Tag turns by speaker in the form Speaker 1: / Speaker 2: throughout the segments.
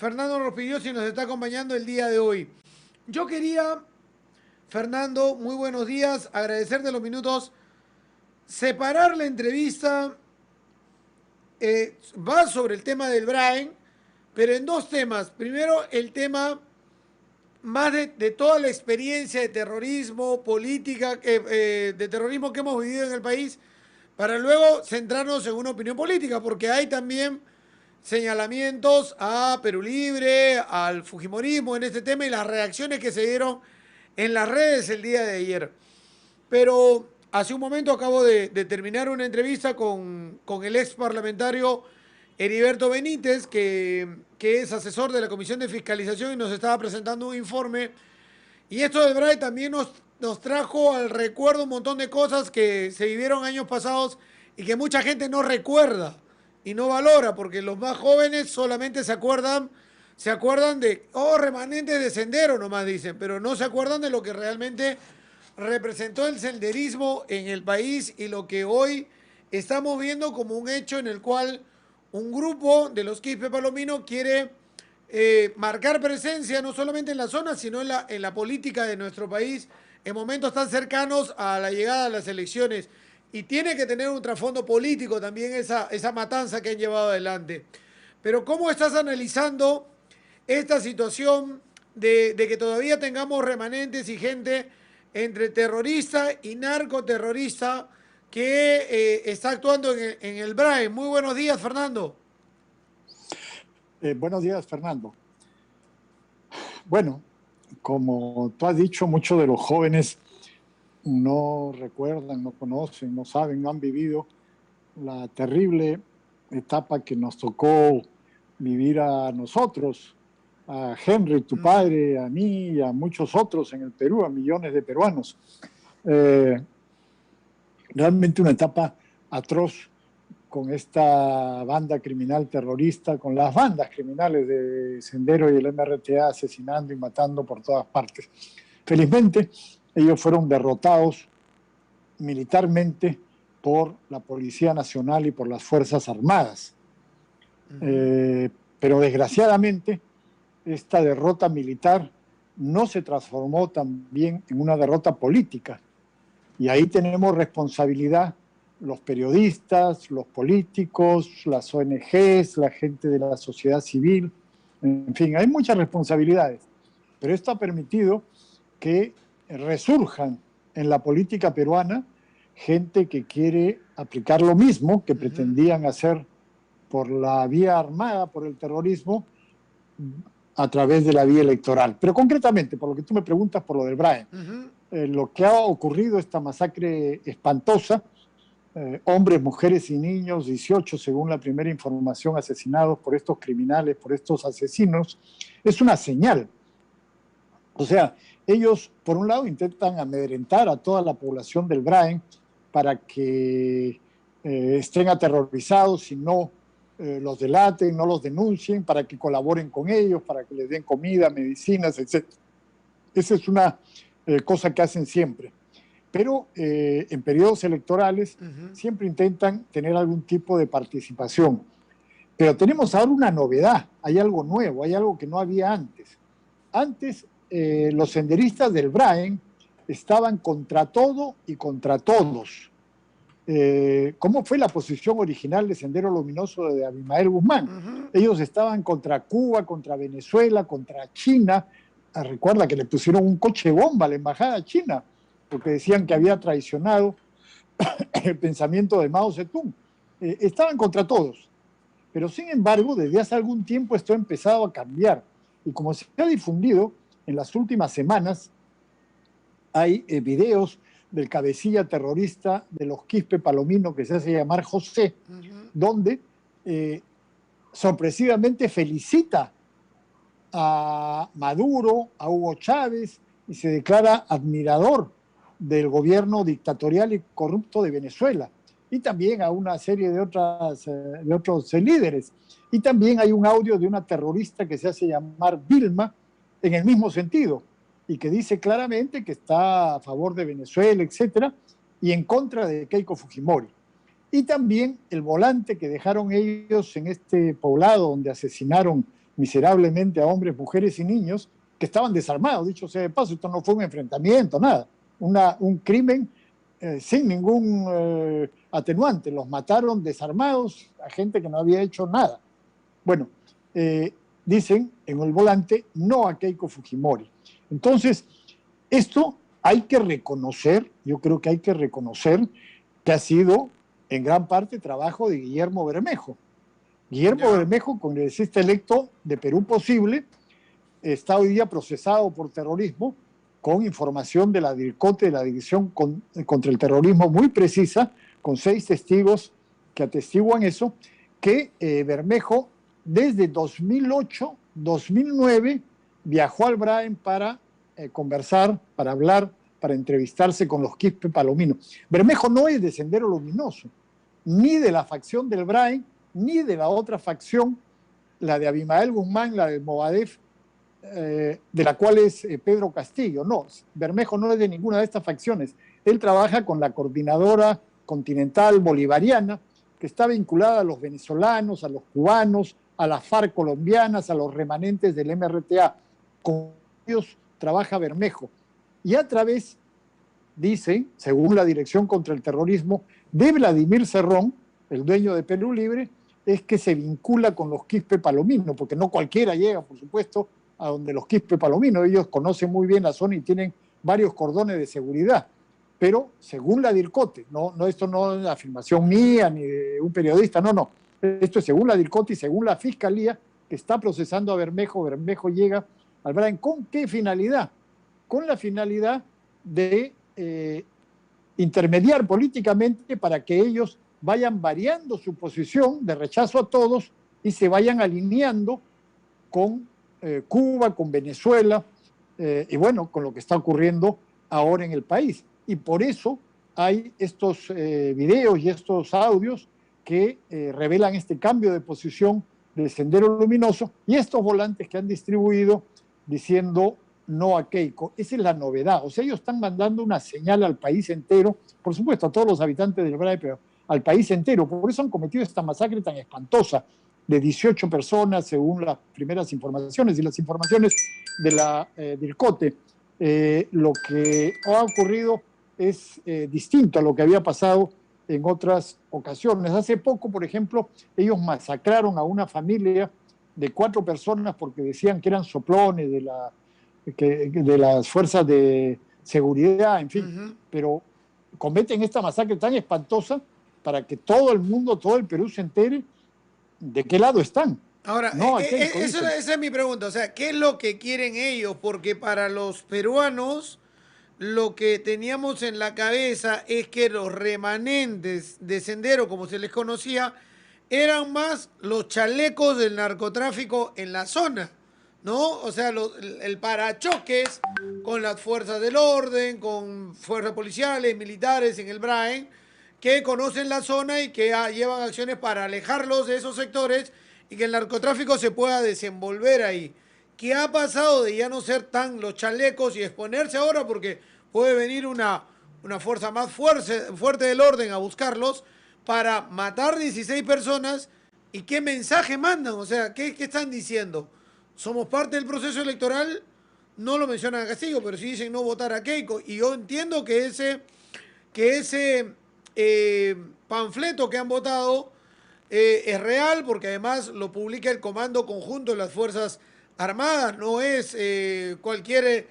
Speaker 1: Fernando Rospigliosi nos está acompañando el día de hoy. Yo quería, Fernando, muy buenos días, agradecerte los minutos, separar la entrevista, va sobre el tema del Brain, pero en dos temas. Primero, el tema más de toda la experiencia de terrorismo, política, de terrorismo que hemos vivido en el país, para luego centrarnos en una opinión política, porque hay también señalamientos a Perú Libre, al Fujimorismo en este tema y las reacciones que se dieron en las redes el día de ayer. Pero hace un momento acabo de terminar una entrevista con el ex parlamentario Heriberto Benítez, que es asesor de la Comisión de Fiscalización y nos estaba presentando un informe. Y esto de Bray también nos trajo al recuerdo un montón de cosas que se vivieron años pasados y que mucha gente no recuerda y no valora, porque los más jóvenes solamente se acuerdan de, oh, remanentes de sendero nomás dicen, pero no se acuerdan de lo que realmente representó el senderismo en el país y lo que hoy estamos viendo como un hecho en el cual un grupo de los Quispe Palomino quiere marcar presencia no solamente en la zona, sino en la política de nuestro país en momentos tan cercanos a la llegada de las elecciones. Y tiene que tener un trasfondo político también esa matanza que han llevado adelante. Pero ¿cómo estás analizando esta situación de que todavía tengamos remanentes y gente entre terrorista y narcoterrorista que está actuando en el BRAE? Muy buenos días, Fernando.
Speaker 2: Buenos días, Fernando. Bueno, como tú has dicho, muchos de los jóvenes no recuerdan, no conocen, no saben, no han vivido la terrible etapa que nos tocó vivir a nosotros, a Henry, tu padre, a mí y a muchos otros en el Perú, a millones de peruanos. Realmente una etapa atroz con esta banda criminal terrorista, con las bandas criminales de Sendero y el MRTA asesinando y matando por todas partes. Felizmente, ellos fueron derrotados militarmente por la Policía Nacional y por las Fuerzas Armadas. Pero desgraciadamente, esta derrota militar no se transformó también en una derrota política. Y ahí tenemos responsabilidad los periodistas, los políticos, las ONGs, la gente de la sociedad civil. En fin, hay muchas responsabilidades. Pero esto ha permitido que resurjan en la política peruana gente que quiere aplicar lo mismo que pretendían hacer por la vía armada, por el terrorismo, a través de la vía electoral. Pero concretamente, por lo que tú me preguntas, por lo del Brain, lo que ha ocurrido, esta masacre espantosa, hombres, mujeres y niños, 18 según la primera información, asesinados por estos criminales, por estos asesinos, es una señal. O sea, ellos, por un lado, intentan amedrentar a toda la población del Brain para que estén aterrorizados y no los delaten, no los denuncien, para que colaboren con ellos, para que les den comida, medicinas, etc. Esa es una cosa que hacen siempre. Pero en periodos electorales siempre intentan tener algún tipo de participación. Pero tenemos ahora una novedad, hay algo nuevo, hay algo que no había antes. Antes los senderistas del Brain estaban contra todo y contra todos. ¿Cómo fue la posición original de Sendero Luminoso de Abimael Guzmán? Ellos estaban contra Cuba, contra Venezuela, contra China. Recuerda que le pusieron un coche bomba a la embajada china, porque decían que había traicionado el pensamiento de Mao Zedong. Estaban contra todos. Pero sin embargo, desde hace algún tiempo esto ha empezado a cambiar. Y como se ha difundido en las últimas semanas, hay videos del cabecilla terrorista de los Quispe Palomino, que se hace llamar José, donde sorpresivamente felicita a Maduro, a Hugo Chávez, y se declara admirador del gobierno dictatorial y corrupto de Venezuela, y también a una serie de otros líderes. Y también hay un audio de una terrorista que se hace llamar Vilma, en el mismo sentido, y que dice claramente que está a favor de Venezuela, etcétera, y en contra de Keiko Fujimori. Y también el volante que dejaron ellos en este poblado donde asesinaron miserablemente a hombres, mujeres y niños que estaban desarmados. Dicho sea de paso, esto no fue un enfrentamiento, nada. Un crimen sin ningún atenuante. Los mataron desarmados a gente que no había hecho nada. Bueno, dicen en el volante no a Keiko Fujimori. Entonces, esto hay que reconocer, yo creo que hay que reconocer que ha sido en gran parte trabajo de Guillermo Bermejo. Guillermo Bermejo, congresista electo de Perú Posible, está hoy día procesado por terrorismo con información de la DIRCOTE, de la División contra el Terrorismo, muy precisa, con 6 testigos que atestiguan eso, que Bermejo desde 2008, 2009 viajó al Brain para conversar, para hablar, para entrevistarse con los Quispe Palomino. Bermejo no es de Sendero Luminoso, ni de la facción del Brain, ni de la otra facción, la de Abimael Guzmán, la del Movadef, de la cual es Pedro Castillo. No, Bermejo no es de ninguna de estas facciones. Él trabaja con la Coordinadora Continental Bolivariana, que está vinculada a los venezolanos, a los cubanos, a las FARC colombianas, a los remanentes del MRTA. Con ellos trabaja Bermejo. Y a través, dicen, según la Dirección contra el Terrorismo, de Vladimir Cerrón, el dueño de Perú Libre, es que se vincula con los Quispe Palomino, porque no cualquiera llega, por supuesto, a donde los Quispe Palomino. Ellos conocen muy bien la zona y tienen varios cordones de seguridad. Pero según la DIRCOTE, esto no es afirmación mía ni de un periodista, no. Esto es según la DIRCOTE y según la Fiscalía que está procesando a Bermejo. Bermejo llega al Brain. ¿Con qué finalidad? Con la finalidad de intermediar políticamente para que ellos vayan variando su posición de rechazo a todos y se vayan alineando con Cuba, con Venezuela y bueno, con lo que está ocurriendo ahora en el país. Y por eso hay estos videos y estos audios que revelan este cambio de posición del Sendero Luminoso y estos volantes que han distribuido diciendo no a Keiko. Esa es la novedad. O sea, ellos están mandando una señal al país entero, por supuesto a todos los habitantes del Braille, pero al país entero. Por eso han cometido esta masacre tan espantosa de 18 personas, según las primeras informaciones y las informaciones de la DIRCOTE. Lo que ha ocurrido es distinto a lo que había pasado en otras ocasiones. Hace poco, por ejemplo, ellos masacraron a una familia de 4 personas porque decían que eran soplones de las fuerzas de seguridad, en fin, pero cometen esta masacre tan espantosa para que todo el mundo, todo el Perú se entere de qué lado están.
Speaker 1: Ahora, esa es mi pregunta, o sea, ¿qué es lo que quieren ellos? Porque para los peruanos lo que teníamos en la cabeza es que los remanentes de Sendero, como se les conocía, eran más los chalecos del narcotráfico en la zona, ¿no? O sea, el parachoques con las fuerzas del orden, con fuerzas policiales, militares en el Brain, que conocen la zona y que llevan acciones para alejarlos de esos sectores y que el narcotráfico se pueda desenvolver ahí. ¿Qué ha pasado de ya no ser tan los chalecos y exponerse ahora? Porque puede venir una fuerza más fuerte del orden a buscarlos para matar 16 personas. ¿Y qué mensaje mandan? O sea, ¿qué están diciendo? ¿Somos parte del proceso electoral? No lo mencionan a Castillo, pero sí dicen no votar a Keiko. Y yo entiendo que ese panfleto que han votado es real, porque además lo publica el Comando Conjunto de las Fuerzas Armadas, no es cualquier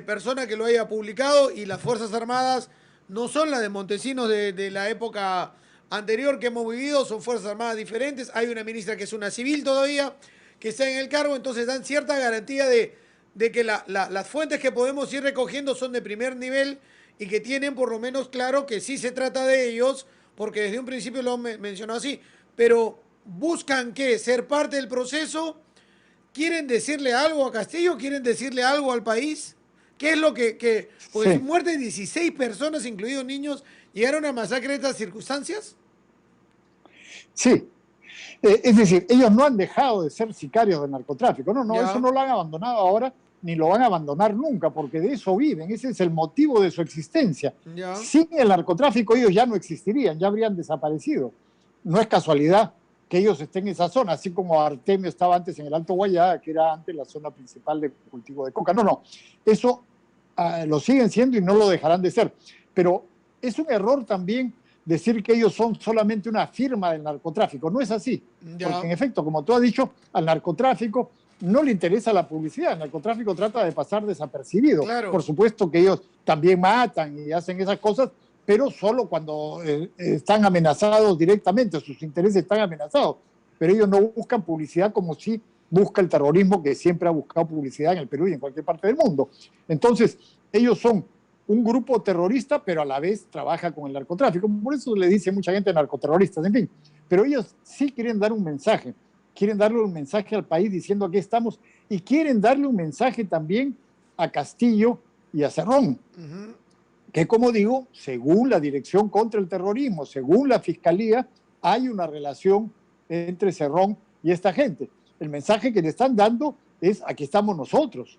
Speaker 1: persona que lo haya publicado, y las Fuerzas Armadas no son las de Montesinos de la época anterior que hemos vivido, son Fuerzas Armadas diferentes. Hay una ministra que es una civil todavía, que está en el cargo, entonces dan cierta garantía de que las fuentes que podemos ir recogiendo son de primer nivel y que tienen por lo menos claro que sí se trata de ellos, porque desde un principio lo han mencionado así. Pero buscan ¿qué? Ser parte del proceso. ¿Quieren decirle algo a Castillo? ¿Quieren decirle algo al país? ¿Qué es lo que pues, sí. Muerte de 16 personas, incluidos niños, llegaron a masacre de estas circunstancias?
Speaker 2: Sí. Es decir, ellos no han dejado de ser sicarios del narcotráfico. No, eso no lo han abandonado ahora, ni lo van a abandonar nunca, porque de eso viven. Ese es el motivo de su existencia. Sin el narcotráfico ellos ya no existirían, ya habrían desaparecido. No es casualidad que ellos estén en esa zona, así como Artemio estaba antes en el Alto Guayá, que era antes la zona principal de cultivo de coca. No, no, eso lo siguen siendo y no lo dejarán de ser. Pero es un error también decir que ellos son solamente una firma del narcotráfico. No es así, porque en efecto, como tú has dicho, al narcotráfico no le interesa la publicidad. El narcotráfico trata de pasar desapercibido.
Speaker 1: Claro.
Speaker 2: Por supuesto que ellos también matan y hacen esas cosas, pero solo cuando están amenazados directamente, sus intereses están amenazados. Pero ellos no buscan publicidad como si busca el terrorismo, que siempre ha buscado publicidad en el Perú y en cualquier parte del mundo. Entonces, ellos son un grupo terrorista, pero a la vez trabaja con el narcotráfico. Por eso le dice mucha gente narcoterroristas, en fin. Pero ellos sí quieren dar un mensaje. Quieren darle un mensaje al país diciendo aquí estamos, y quieren darle un mensaje también a Castillo y a Cerrón. Que, como digo, según la Dirección contra el Terrorismo, según la Fiscalía, hay una relación entre Cerrón y esta gente. El mensaje que le están dando es: aquí estamos nosotros.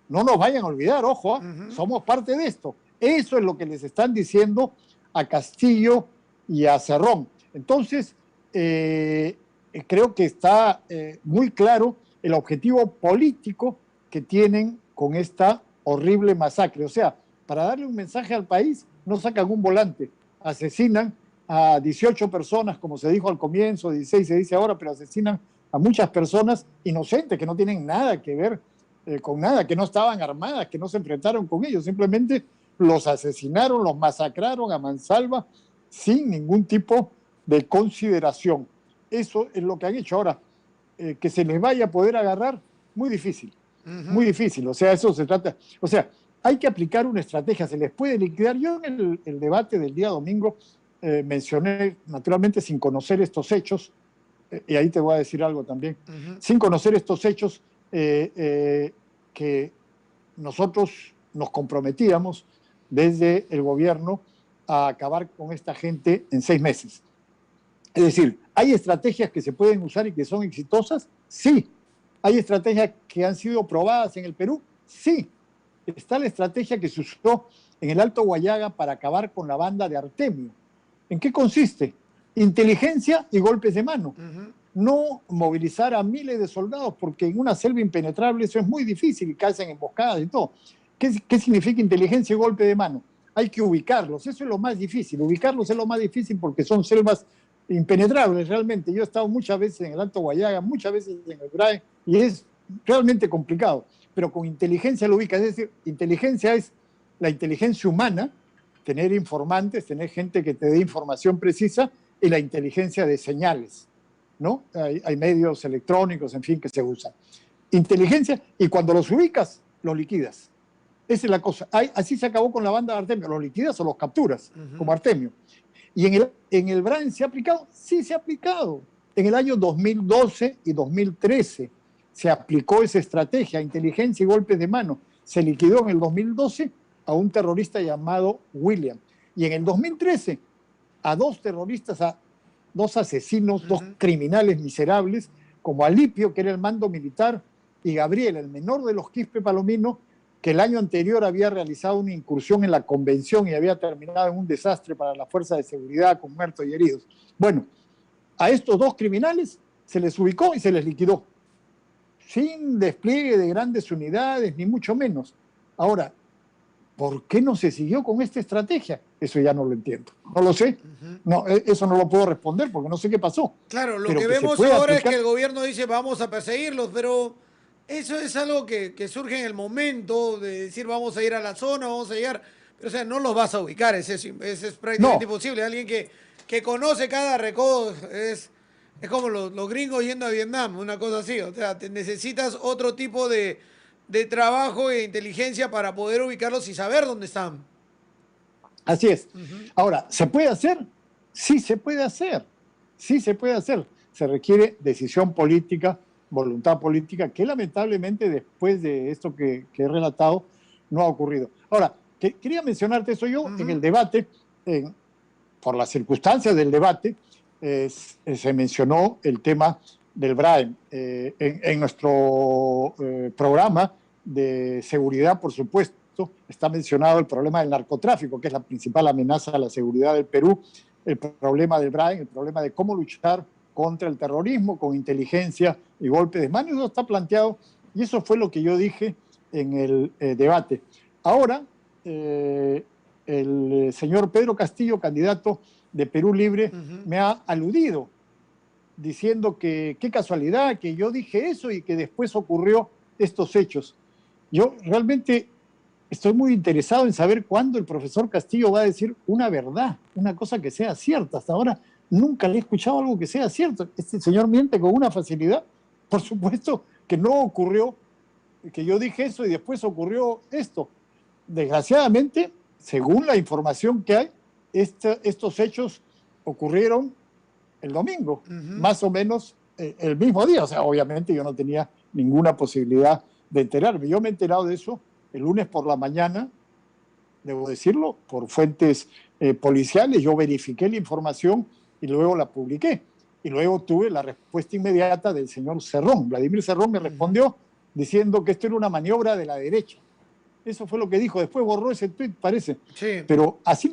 Speaker 2: No nos vayan a olvidar, ojo, somos parte de esto. Eso es lo que les están diciendo a Castillo y a Cerrón. Entonces, creo que está muy claro el objetivo político que tienen con esta horrible masacre. O sea, para darle un mensaje al país, no sacan un volante, asesinan a 18 personas, como se dijo al comienzo, 16 se dice ahora, pero asesinan a muchas personas inocentes que no tienen nada que ver con nada, que no estaban armadas, que no se enfrentaron con ellos, simplemente los asesinaron, los masacraron a mansalva sin ningún tipo de consideración. Eso es lo que han hecho ahora. Que se les vaya a poder agarrar, muy difícil, muy difícil. O sea, eso se trata. O sea, hay que aplicar una estrategia, se les puede liquidar. Yo en el debate del día domingo mencioné, naturalmente sin conocer estos hechos, y ahí te voy a decir algo también, sin conocer estos hechos, que nosotros nos comprometíamos desde el gobierno a acabar con esta gente en 6 meses. Es decir, ¿hay estrategias que se pueden usar y que son exitosas? Sí. ¿Hay estrategias que han sido probadas en el Perú? Sí. Está la estrategia que se usó en el Alto Guayaga para acabar con la banda de Artemio. ¿En qué consiste? Inteligencia y golpes de mano. No movilizar a miles de soldados, porque en una selva impenetrable eso es muy difícil y caen emboscadas y todo. ¿Qué significa inteligencia y golpe de mano? Hay que ubicarlos, eso es lo más difícil. Ubicarlos es lo más difícil porque son selvas impenetrables realmente. Yo he estado muchas veces en el Alto Guayaga, muchas veces en el BRAE, y es realmente complicado. Pero con inteligencia lo ubicas. Es decir, inteligencia es la inteligencia humana, tener informantes, tener gente que te dé información precisa, y la inteligencia de señales, ¿no? Hay medios electrónicos, en fin, que se usan. Inteligencia, y cuando los ubicas, los liquidas. Esa es la cosa. Así se acabó con la banda de Artemio. Los liquidas o los capturas, como Artemio. ¿Y en el BRAEN se ha aplicado? Sí, se ha aplicado. En el año 2012 y 2013 se aplicó esa estrategia, inteligencia y golpes de mano. Se liquidó en el 2012 a un terrorista llamado William. Y en el 2013 a 2 terroristas, a 2 asesinos, 2 criminales miserables, como Alipio, que era el mando militar, y Gabriel, el menor de los Quispe Palomino, que el año anterior había realizado una incursión en la convención y había terminado en un desastre para la fuerza de seguridad con muertos y heridos. Bueno, a estos 2 criminales se les ubicó y se les liquidó, sin despliegue de grandes unidades, ni mucho menos. Ahora, ¿por qué no se siguió con esta estrategia? Eso ya no lo entiendo. No lo sé. No, eso no lo puedo responder porque no sé qué pasó.
Speaker 1: Claro, lo que vemos ahora es que el gobierno dice vamos a perseguirlos, pero eso es algo que surge en el momento de decir vamos a ir a la zona, vamos a llegar. Pero, o sea, no los vas a ubicar, es prácticamente imposible. Alguien que conoce cada recodo es como los gringos yendo a Vietnam, una cosa así. O sea, necesitas otro tipo de trabajo e inteligencia para poder ubicarlos y saber dónde están.
Speaker 2: Así es. Ahora, ¿se puede hacer? Sí se puede hacer. Sí se puede hacer. Se requiere decisión política, voluntad política, que lamentablemente después de esto que he relatado no ha ocurrido. Ahora, quería mencionarte eso yo en el debate, por las circunstancias del debate, se mencionó el tema del BRAEM. En nuestro programa de seguridad, por supuesto, está mencionado el problema del narcotráfico, que es la principal amenaza a la seguridad del Perú, el problema del BRAEM, el problema de cómo luchar contra el terrorismo con inteligencia y golpe de mano. Eso está planteado y eso fue lo que yo dije en el debate. Ahora, el señor Pedro Castillo, candidato de Perú Libre, me ha aludido diciendo que qué casualidad que yo dije eso y que después ocurrió estos hechos. Yo realmente estoy muy interesado en saber cuándo el profesor Castillo va a decir una verdad, una cosa que sea cierta. Hasta ahora nunca le he escuchado algo que sea cierto. Este señor miente con una facilidad. Por supuesto que no ocurrió, que yo dije eso y después ocurrió esto. Desgraciadamente, según la información que hay, estos hechos ocurrieron el domingo, más o menos el mismo día. O sea, obviamente yo no tenía ninguna posibilidad de enterarme. Yo me he enterado de eso el lunes por la mañana, debo decirlo, por fuentes policiales. Yo verifiqué la información y luego la publiqué. Y luego tuve la respuesta inmediata del señor Cerrón. Vladimir Cerrón me respondió diciendo que esto era una maniobra de la derecha. Eso fue lo que dijo. Después borró ese tuit, parece.
Speaker 1: Sí.
Speaker 2: Pero así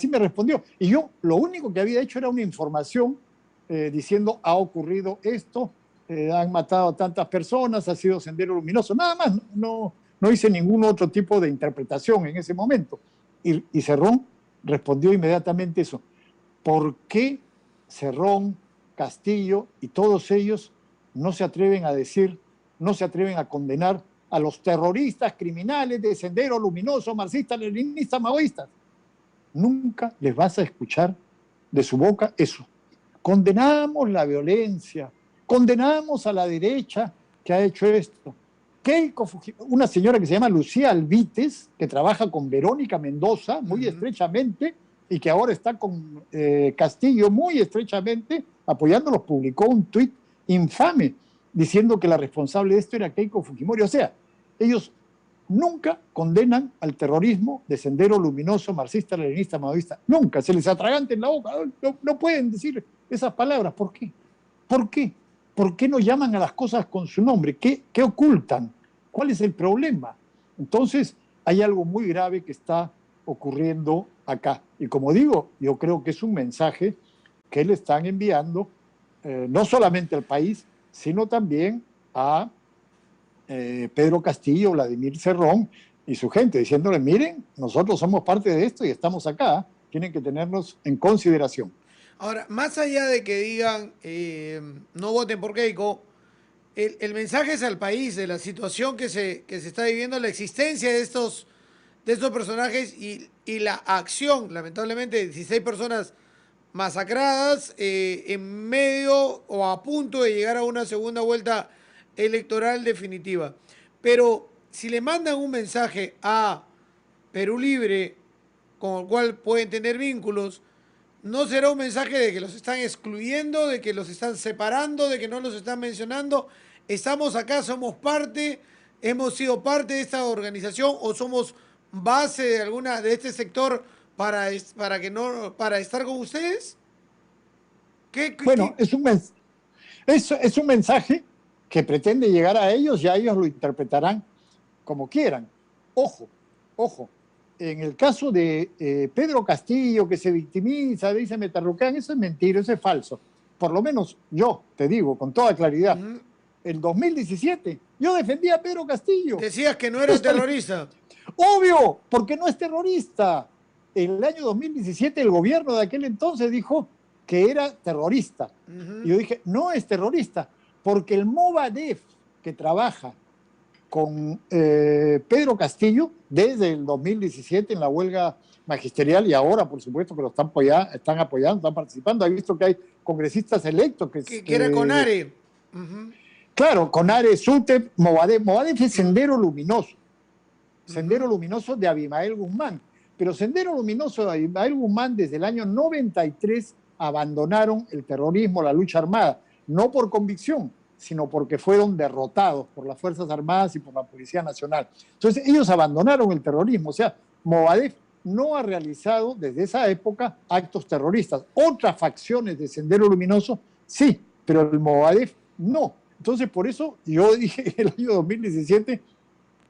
Speaker 2: me respondió. Y yo lo único que había hecho era una información diciendo ha ocurrido esto, han matado a tantas personas, ha sido Sendero Luminoso. Nada más, no hice ningún otro tipo de interpretación en ese momento. Y Cerrón respondió inmediatamente eso. ¿Por qué Cerrón, Castillo y todos ellos no se atreven a decir, no se atreven a condenar a los terroristas criminales de Sendero Luminoso, marxistas, leninistas, maoístas? Nunca les vas a escuchar de su boca eso. Condenamos la violencia, condenamos a la derecha que ha hecho esto. Una señora que se llama Lucía Alvites, que trabaja con Verónica Mendoza muy estrechamente y que ahora está con Castillo muy estrechamente apoyándolos, publicó un tuit infame diciendo que la responsable de esto era Keiko Fujimori. O sea, ellos nunca condenan al terrorismo de Sendero Luminoso, marxista, leninista, maoísta. Nunca. Se les atraganta en la boca. No pueden decir esas palabras. ¿Por qué? ¿Por qué? ¿Por qué no llaman a las cosas con su nombre? ¿Qué ocultan? ¿Cuál es el problema? Entonces, hay algo muy grave que está ocurriendo acá. Y como digo, yo creo que es un mensaje que le están enviando no solamente al país, sino también a Pedro Castillo, Vladimir Cerrón y su gente, diciéndole, miren, nosotros somos parte de esto y estamos acá, tienen que tenernos en consideración.
Speaker 1: Ahora, más allá de que digan no voten por Keiko, el mensaje es al país de la situación que se está viviendo, la existencia de estos personajes y la acción, lamentablemente, de 16 personas masacradas en medio o a punto de llegar a una segunda vuelta electoral definitiva. Pero si le mandan un mensaje a Perú Libre, con el cual pueden tener vínculos, no será un mensaje de que los están excluyendo, de que los están separando, de que no los están mencionando. Estamos acá, somos parte, hemos sido parte de esta organización o somos base de alguna de este sector para estar con ustedes.
Speaker 2: Bueno, es un mensaje que pretende llegar a ellos y a ellos lo interpretarán como quieran. Ojo, en el caso de Pedro Castillo, que se victimiza, dice me tarruquean, eso es mentira, eso es falso. Por lo menos yo te digo con toda claridad, en 2017 yo defendía a Pedro Castillo.
Speaker 1: Decías que no era terrorista.
Speaker 2: Obvio, porque no es terrorista. En el año 2017 el gobierno de aquel entonces dijo que era terrorista. Y yo dije, no es terrorista, porque el Movadef que trabaja con Pedro Castillo desde el 2017 en la huelga magisterial y ahora, por supuesto, que lo están apoyando, están participando. He visto que hay congresistas electos
Speaker 1: que era Conare.
Speaker 2: Claro, Conare, SUTEP, Movadef. Movadef es Sendero Luminoso. Sendero Luminoso de Abimael Guzmán. Pero Sendero Luminoso de Abimael Guzmán desde el año 93 abandonaron el terrorismo, la lucha armada, no por convicción, sino porque fueron derrotados por las Fuerzas Armadas y por la Policía Nacional. Entonces ellos abandonaron el terrorismo, o sea, Movadef no ha realizado desde esa época actos terroristas. Otras facciones de Sendero Luminoso sí, pero el Movadef no. Entonces por eso yo dije el año 2017,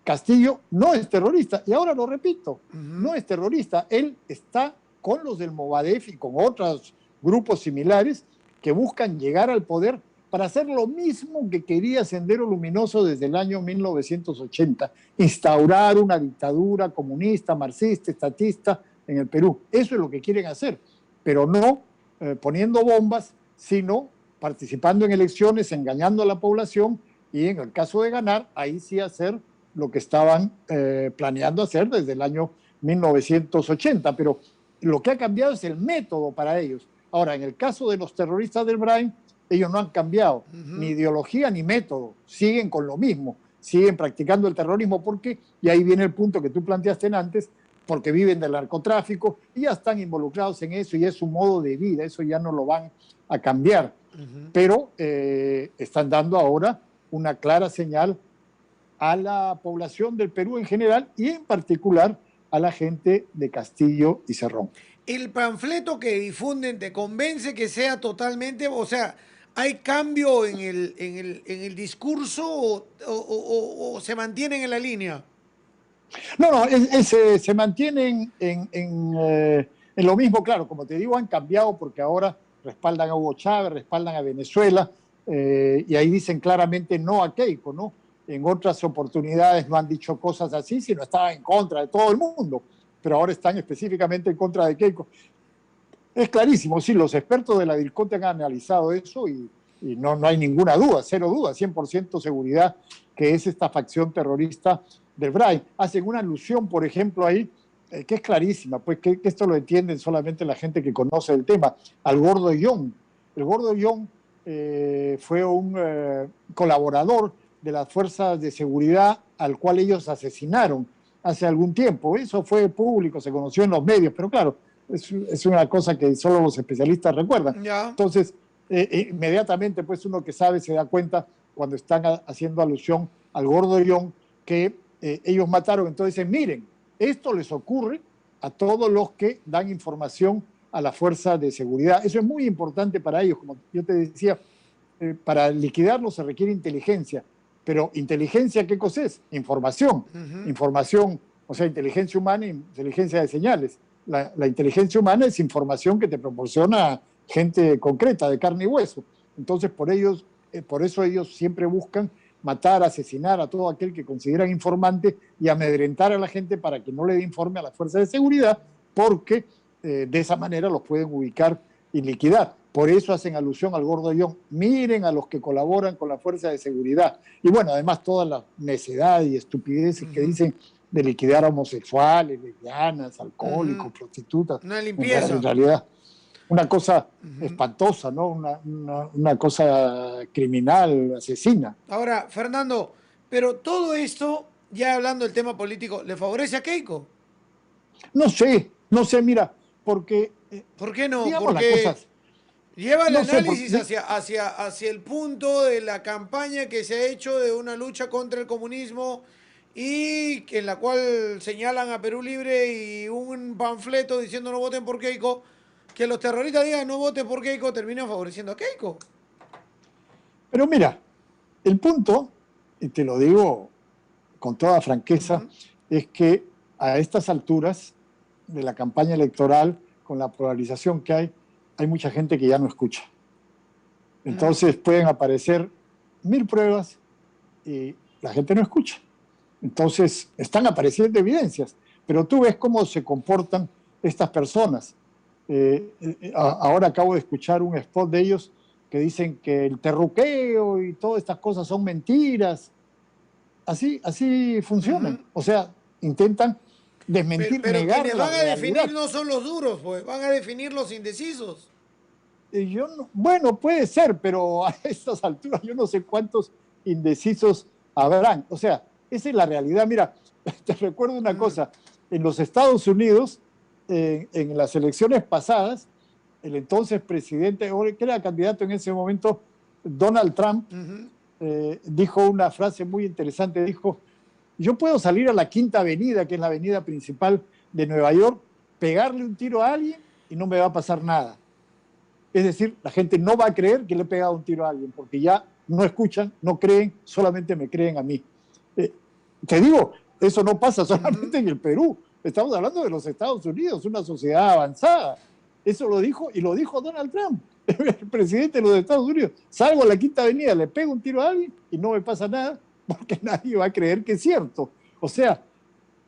Speaker 2: Castillo no es terrorista, y ahora lo repito, no es terrorista, él está con los del Movadef y con otros grupos similares que buscan llegar al poder para hacer lo mismo que quería Sendero Luminoso desde el año 1980, instaurar una dictadura comunista, marxista, estatista en el Perú. Eso es lo que quieren hacer, pero no poniendo bombas, sino participando en elecciones, engañando a la población y en el caso de ganar, ahí sí hacer lo que estaban planeando hacer desde el año 1980, pero lo que ha cambiado es el método para ellos. Ahora, en el caso de los terroristas del Brain, ellos no han cambiado ni ideología ni método, siguen con lo mismo, siguen practicando el terrorismo porque, y ahí viene el punto que tú planteaste antes, porque viven del narcotráfico y ya están involucrados en eso y es su modo de vida, eso ya no lo van a cambiar. Pero están dando ahora una clara señal a la población del Perú en general y en particular a la gente de Castillo y Cerrón.
Speaker 1: ¿El panfleto que difunden te convence que sea totalmente, o sea, hay cambio en el discurso o se mantienen en la línea?
Speaker 2: No, se mantienen en lo mismo, claro, como te digo, han cambiado porque ahora respaldan a Hugo Chávez, respaldan a Venezuela, y ahí dicen claramente no a Keiko, ¿no? En otras oportunidades no han dicho cosas así, sino estaban en contra de todo el mundo, pero ahora están específicamente en contra de Keiko. Es clarísimo, sí, los expertos de la DIRCOTE han analizado eso y no hay ninguna duda, cero duda, 100% seguridad que es esta facción terrorista del BRAI. Hacen una alusión, por ejemplo, ahí, que es clarísima, pues que esto lo entienden solamente la gente que conoce el tema, al Gordo Young. El Gordo Young fue un colaborador de las fuerzas de seguridad al cual ellos asesinaron hace algún tiempo. Eso fue público, se conoció en los medios, pero claro, es una cosa que solo los especialistas recuerdan.
Speaker 1: Ya.
Speaker 2: Entonces, inmediatamente, pues uno que sabe se da cuenta cuando están haciendo alusión al Gordo Young que ellos mataron. Entonces dicen, miren, esto les ocurre a todos los que dan información a la fuerza de seguridad. Eso es muy importante para ellos. Como yo te decía, para liquidarlo se requiere inteligencia. Pero inteligencia, ¿qué cosa es? Información. Información, o sea, inteligencia humana e inteligencia de señales. La inteligencia humana es información que te proporciona gente concreta, de carne y hueso. Entonces, por eso ellos siempre buscan matar, asesinar a todo aquel que consideran informante y amedrentar a la gente para que no le dé informe a la fuerza de seguridad, porque de esa manera los pueden ubicar y liquidar. Por eso hacen alusión al Gordo Young. Miren a los que colaboran con la fuerza de seguridad. Y bueno, además toda la necedad y estupideces que dicen de liquidar a homosexuales, lesbianas, alcohólicos, prostitutas.
Speaker 1: Una limpieza.
Speaker 2: En realidad, una cosa espantosa, ¿no? Una cosa criminal, asesina.
Speaker 1: Ahora, Fernando, pero todo esto, ya hablando del tema político, ¿le favorece a Keiko?
Speaker 2: No sé, mira, porque...
Speaker 1: ¿Por qué no?
Speaker 2: Digamos
Speaker 1: Porque
Speaker 2: las cosas.
Speaker 1: lleva el
Speaker 2: No sé,
Speaker 1: análisis
Speaker 2: porque,
Speaker 1: hacia el punto de la campaña que se ha hecho de una lucha contra el comunismo y en la cual señalan a Perú Libre y un panfleto diciendo no voten por Keiko, que los terroristas digan no voten por Keiko, terminan favoreciendo a Keiko.
Speaker 2: pero mira, el punto, y te lo digo con toda franqueza, es que a estas alturas de la campaña electoral, con la polarización que hay mucha gente que ya no escucha. Entonces pueden aparecer 1000 pruebas y la gente no escucha. Entonces están apareciendo evidencias, pero tú ves cómo se comportan estas personas. Ahora acabo de escuchar un spot de ellos que dicen que el terruqueo y todas estas cosas son mentiras. Así funcionan. O sea, intentan desmentir,
Speaker 1: Pero
Speaker 2: negar
Speaker 1: quienes
Speaker 2: la
Speaker 1: van a
Speaker 2: realidad.
Speaker 1: definir no son los duros, pues, van a definir los indecisos.
Speaker 2: Bueno, puede ser, pero a estas alturas yo no sé cuántos indecisos habrán. O sea, esa es la realidad. Mira, te recuerdo una cosa. En los Estados Unidos, en las elecciones pasadas, el entonces presidente, que era candidato en ese momento, Donald Trump, dijo una frase muy interesante. Dijo, yo puedo salir a la Quinta Avenida, que es la avenida principal de Nueva York, pegarle un tiro a alguien y no me va a pasar nada. Es decir, la gente no va a creer que le he pegado un tiro a alguien, porque ya no escuchan, no creen, solamente me creen a mí. Te digo, eso no pasa solamente en el Perú. Estamos hablando de los Estados Unidos, una sociedad avanzada. Eso lo dijo, y lo dijo Donald Trump. el presidente de los Estados Unidos, salgo a la Quinta Avenida, le pego un tiro a alguien y no me pasa nada porque nadie va a creer que es cierto. O sea,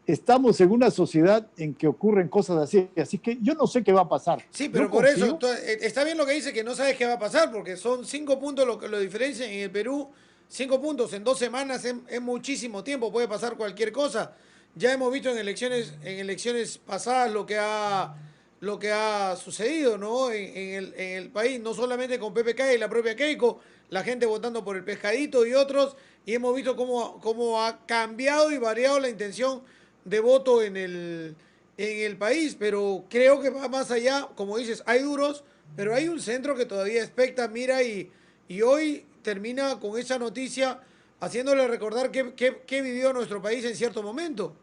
Speaker 2: estamos en una sociedad en que ocurren cosas así, así que yo no sé qué va a pasar.
Speaker 1: Sí, pero
Speaker 2: Yo
Speaker 1: por
Speaker 2: confío,
Speaker 1: eso está bien lo que dice, que no sabes qué va a pasar, porque son 5 puntos lo que lo diferencian en el Perú. 5 puntos en 2 semanas es muchísimo tiempo, puede pasar cualquier cosa. Ya hemos visto en elecciones pasadas lo que ha sucedido, ¿no? En el país, no solamente con PPK y la propia Keiko, la gente votando por el pescadito y otros, y hemos visto cómo ha cambiado y variado la intención de voto en el país, pero creo que va más allá, como dices, hay duros, pero hay un centro que todavía expecta, mira, y hoy termina con esa noticia haciéndole recordar qué vivió nuestro país en cierto momento.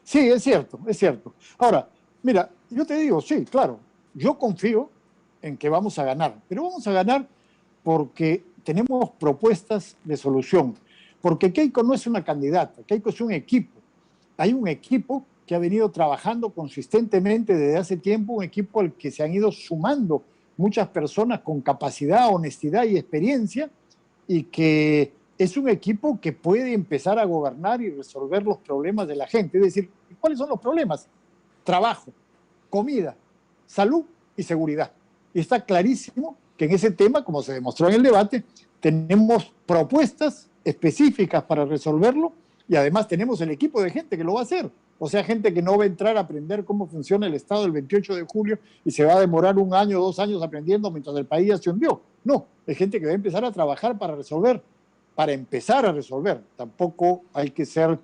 Speaker 2: sí, es cierto, es cierto. Ahora, mira, yo te digo, sí, claro, yo confío en que vamos a ganar, pero vamos a ganar porque tenemos propuestas de solución, porque Keiko no es una candidata, Keiko es un equipo. Hay un equipo que ha venido trabajando consistentemente desde hace tiempo, un equipo al que se han ido sumando muchas personas con capacidad, honestidad y experiencia, y que es un equipo que puede empezar a gobernar y resolver los problemas de la gente. Es decir, ¿cuáles son los problemas? Trabajo, comida, salud y seguridad. Y está clarísimo que en ese tema, como se demostró en el debate, tenemos propuestas específicas para resolverlo y además tenemos el equipo de gente que lo va a hacer. O sea, gente que no va a entrar a aprender cómo funciona el Estado el 28 de julio y se va a demorar 1 año o 2 años aprendiendo mientras el país ya se hundió. No, es gente que va a empezar a trabajar para resolver, para empezar a resolver. Tampoco hay que ser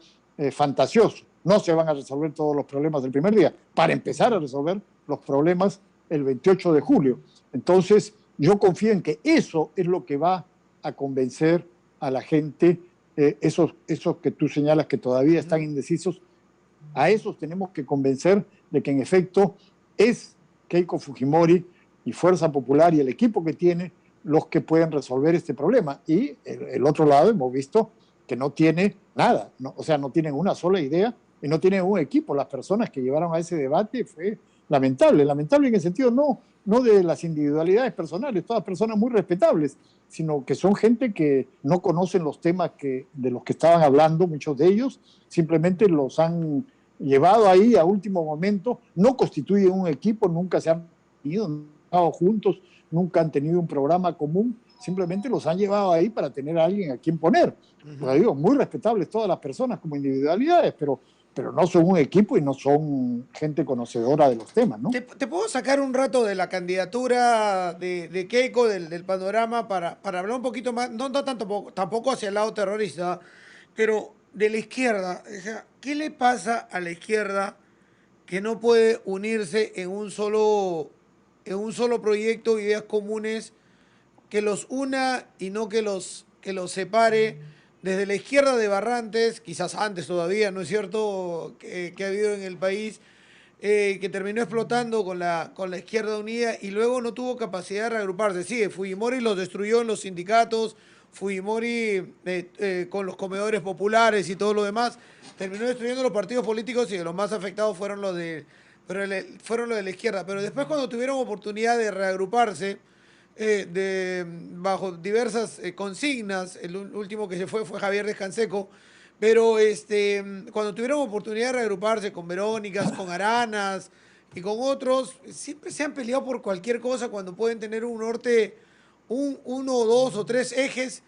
Speaker 2: fantasioso. No se van a resolver todos los problemas del primer día, para empezar a resolver los problemas el 28 de julio. Entonces, yo confío en que eso es lo que va a convencer a la gente, esos que tú señalas que todavía están indecisos, a esos tenemos que convencer de que en efecto es Keiko Fujimori y Fuerza Popular y el equipo que tiene los que pueden resolver este problema. Y el otro lado hemos visto que no tiene nada, no, o sea, no tienen una sola idea y no tienen un equipo. Las personas que llevaron a ese debate fue lamentable en el sentido no de las individualidades personales, todas personas muy respetables, sino que son gente que no conocen los temas de los que estaban hablando, muchos de ellos, simplemente los han llevado ahí a último momento, no constituyen un equipo, nunca se han estado juntos, nunca han tenido un programa común, simplemente los han llevado ahí para tener a alguien a quien poner. Pues digo, muy respetables todas las personas como individualidades, pero no son un equipo y no son gente conocedora de los temas, ¿no?
Speaker 1: ¿Te puedo sacar un rato de la candidatura de Keiko, del panorama, para hablar un poquito más, no tanto, tampoco hacia el lado terrorista, pero de la izquierda? O sea, ¿qué le pasa a la izquierda que no puede unirse en un solo proyecto, ideas comunes, que los una y no que los separe? Desde la izquierda de Barrantes, quizás antes todavía, ¿no es cierto?, que ha habido en el país, que terminó explotando con la izquierda unida y luego no tuvo capacidad de reagruparse. Sí, Fujimori los destruyó en los sindicatos, Fujimori con los comedores populares y todo lo demás, terminó destruyendo los partidos políticos y los más afectados fueron los de la izquierda. Pero después, cuando tuvieron oportunidad de reagruparse, bajo diversas consignas, el último que se fue Javier Descanseco, pero cuando tuvieron oportunidad de reagruparse con Verónicas, con Aranas y con otros, siempre se han peleado por cualquier cosa cuando pueden tener un norte, uno, dos o tres ejes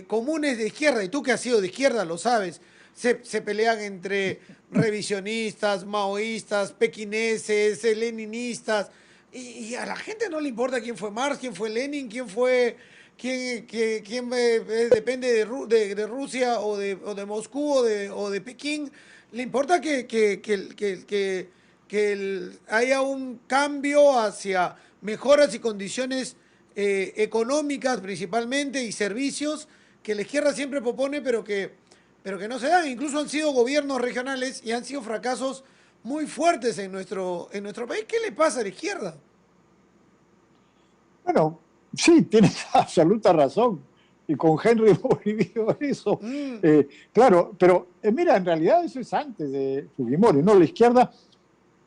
Speaker 1: comunes de izquierda. Y tú, que has sido de izquierda, lo sabes. Se pelean entre revisionistas, maoístas, pequineses, leninistas. Y a la gente no le importa quién fue Marx, quién fue Lenin, quién depende de Rusia o de Moscú o de Pekín. Le importa que haya un cambio hacia mejoras y condiciones económicas principalmente y servicios que la izquierda siempre propone, pero que no se dan. Incluso han sido gobiernos regionales y han sido fracasos muy fuertes en nuestro país. ¿Qué le pasa a la izquierda?
Speaker 2: Bueno, sí, tienes absoluta razón. Y con Henry hemos vivido eso. Claro, pero mira, en realidad eso es antes de Fujimori, ¿no? La izquierda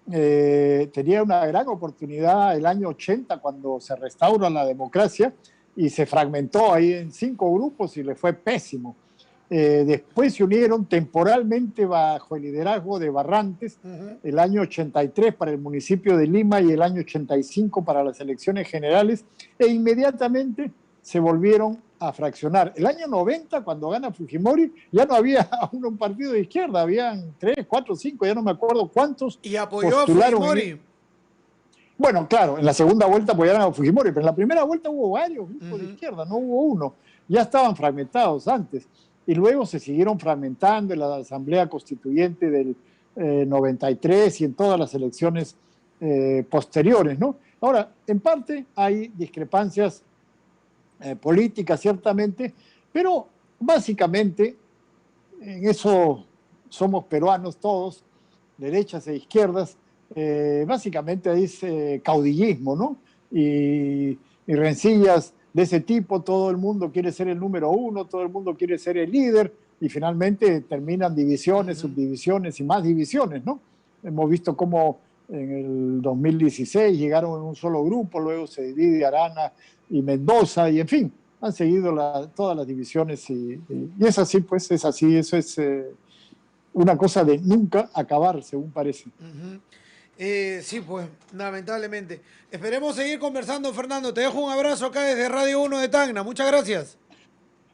Speaker 2: tenía una gran oportunidad el año 80 cuando se restaura la democracia y se fragmentó ahí en 5 grupos y le fue pésimo. Después se unieron temporalmente bajo el liderazgo de Barrantes el año 83 para el municipio de Lima y el año 85 para las elecciones generales, e inmediatamente se volvieron a fraccionar. El año 90, cuando gana Fujimori, ya no había un partido de izquierda, habían 3, 4, 5, ya no me acuerdo cuántos.
Speaker 1: Y apoyó a Fujimori.
Speaker 2: Bueno, claro, en la segunda vuelta apoyaron a Fujimori, pero en la primera vuelta hubo varios grupos de izquierda, no hubo uno. Ya estaban fragmentados antes. Y luego se siguieron fragmentando en la Asamblea Constituyente del 93 y en todas las elecciones posteriores, ¿no? Ahora, en parte hay discrepancias políticas, ciertamente, pero básicamente en eso somos peruanos todos, derechas e izquierdas, básicamente es caudillismo, ¿no? Y rencillas de ese tipo, todo el mundo quiere ser el número uno, todo el mundo quiere ser el líder, y finalmente terminan divisiones, subdivisiones y más divisiones, ¿no? Hemos visto cómo en el 2016 llegaron en un solo grupo, luego se divide Arana y Mendoza, y en fin, han seguido todas las divisiones, y es así, pues, es así, eso es una cosa de nunca acabar, según parece.
Speaker 1: Sí, pues, lamentablemente. Esperemos seguir conversando, Fernando. Te dejo un abrazo acá desde Radio 1 de Tacna. Muchas gracias.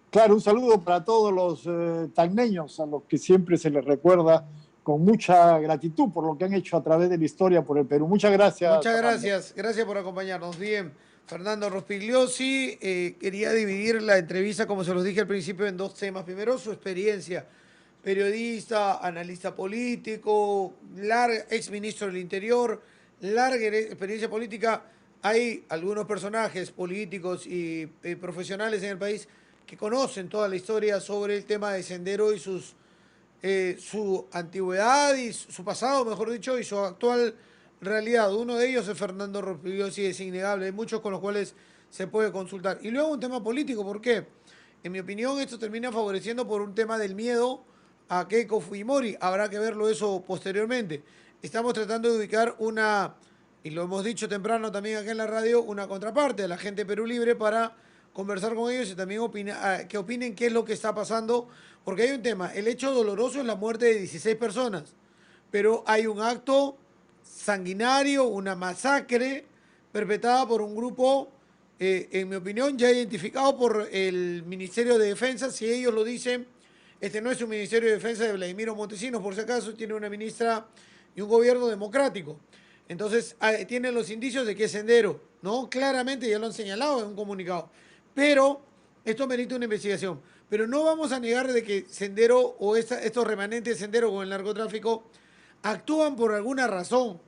Speaker 2: Claro, un saludo para todos los tacneños, a los que siempre se les recuerda con mucha gratitud por lo que han hecho a través de la historia por el Perú. Muchas gracias.
Speaker 1: Muchas gracias. Gracias por acompañarnos. Bien, Fernando Rospigliosi. Quería dividir la entrevista, como se los dije al principio, en 2 temas. Primero, su experiencia. Periodista, analista político, ex ministro del Interior, larga experiencia política. Hay algunos personajes políticos y profesionales en el país que conocen toda la historia sobre el tema de Sendero y su antigüedad y su pasado, mejor dicho, y su actual realidad. Uno de ellos es Fernando Rospigliosi, es innegable. Hay muchos con los cuales se puede consultar. Y luego un tema político, ¿por qué? En mi opinión, esto termina favoreciendo por un tema del miedo a Keiko Fujimori. Habrá que verlo eso posteriormente. Estamos tratando de ubicar y lo hemos dicho temprano también acá en la radio, una contraparte de la gente Perú Libre para conversar con ellos y también que opinen qué es lo que está pasando. Porque hay un tema, el hecho doloroso es la muerte de 16 personas, pero hay un acto sanguinario, una masacre perpetrada por un grupo, en mi opinión, ya identificado por el Ministerio de Defensa. Si ellos lo dicen, este no es un Ministerio de Defensa de Vladimiro Montesinos, por si acaso, tiene una ministra y un gobierno democrático. Entonces, tienen los indicios de que es Sendero, ¿no? Claramente ya lo han señalado en un comunicado. Pero esto merita una investigación. Pero no vamos a negar de que Sendero o estos remanentes de Sendero con el narcotráfico actúan por alguna razón.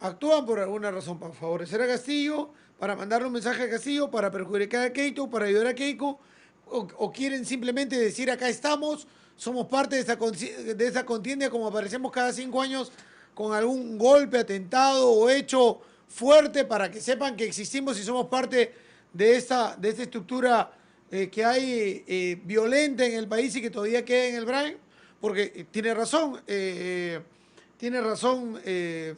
Speaker 1: Actúan por alguna razón para favorecer a Castillo, para mandarle un mensaje a Castillo, para perjudicar a Keiko, para ayudar a Keiko, o quieren simplemente decir acá estamos, somos parte de esta contienda, como aparecemos cada 5 años con algún golpe, atentado o hecho fuerte para que sepan que existimos y somos parte de esta estructura que hay violenta en el país y que todavía queda en el Brain, porque tiene razón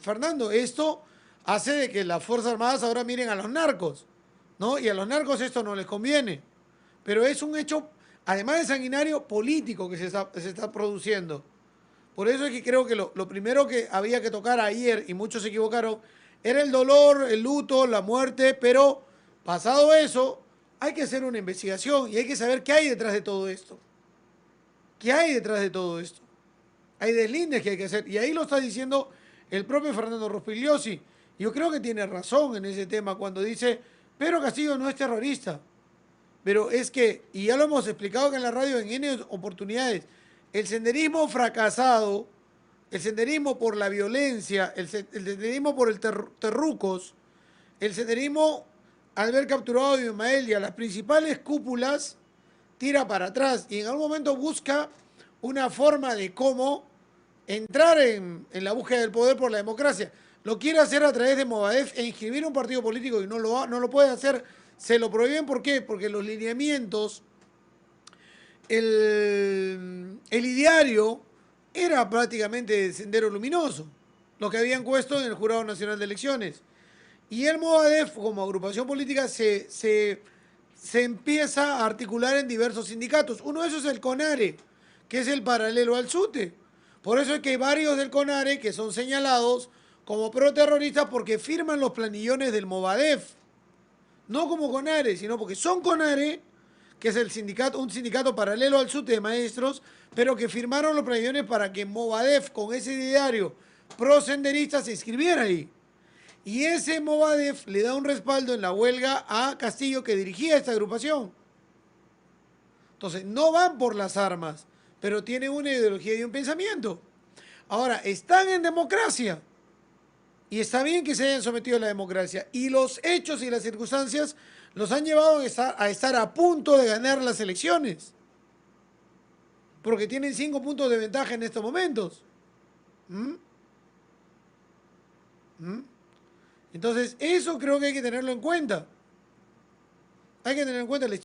Speaker 1: Fernando, esto hace de que las Fuerzas Armadas ahora miren a los narcos, ¿no? Y a los narcos esto no les conviene, pero es un hecho, además de sanguinario, político que se está produciendo. Por eso es que creo que lo primero que había que tocar ayer, y muchos se equivocaron, era el dolor, el luto, la muerte, pero pasado eso, hay que hacer una investigación y hay que saber qué hay detrás de todo esto. ¿Qué hay detrás de todo esto? Hay deslindes que hay que hacer, y ahí lo está diciendo el propio Fernando Rospigliosi. Yo creo que tiene razón en ese tema cuando dice, Pedro Castillo no es terrorista. Pero es que, y ya lo hemos explicado acá en la radio en N oportunidades, el senderismo fracasado, el senderismo por la violencia, el senderismo por el terrucos, el senderismo al ver capturado a Ismael y a las principales cúpulas, tira para atrás y en algún momento busca una forma de cómo entrar en la búsqueda del poder por la democracia. Lo quiere hacer a través de Movadef e inscribir un partido político y no lo puede hacer. Se lo prohíben, ¿por qué? Porque los lineamientos, el ideario era prácticamente Sendero Luminoso. los que habían puesto en el Jurado Nacional de Elecciones. Y el Movadef, como agrupación política, se empieza a articular en diversos sindicatos. Uno de esos es el CONARE, que es el paralelo al SUTE. Por eso es que hay varios del CONARE que son señalados como proterroristas porque firman los planillones del Movadef. No como CONARE, sino porque son CONARE, que es el sindicato, un sindicato paralelo al SUTE de maestros, pero que firmaron los planillones para que Movadef, con ese diario pro-senderista, se inscribiera ahí. Y ese Movadef le da un respaldo en la huelga a Castillo, que dirigía esta agrupación. Entonces, no van por las armas, pero tienen una ideología y un pensamiento. Ahora, están en democracia. Y está bien que se hayan sometido a la democracia. Y los hechos y las circunstancias los han llevado a estar a punto de ganar las elecciones. Porque tienen 5 puntos de ventaja en estos momentos. ¿Mm? ¿Mm? Entonces, eso creo que hay que tenerlo en cuenta. Hay que tener en cuenta la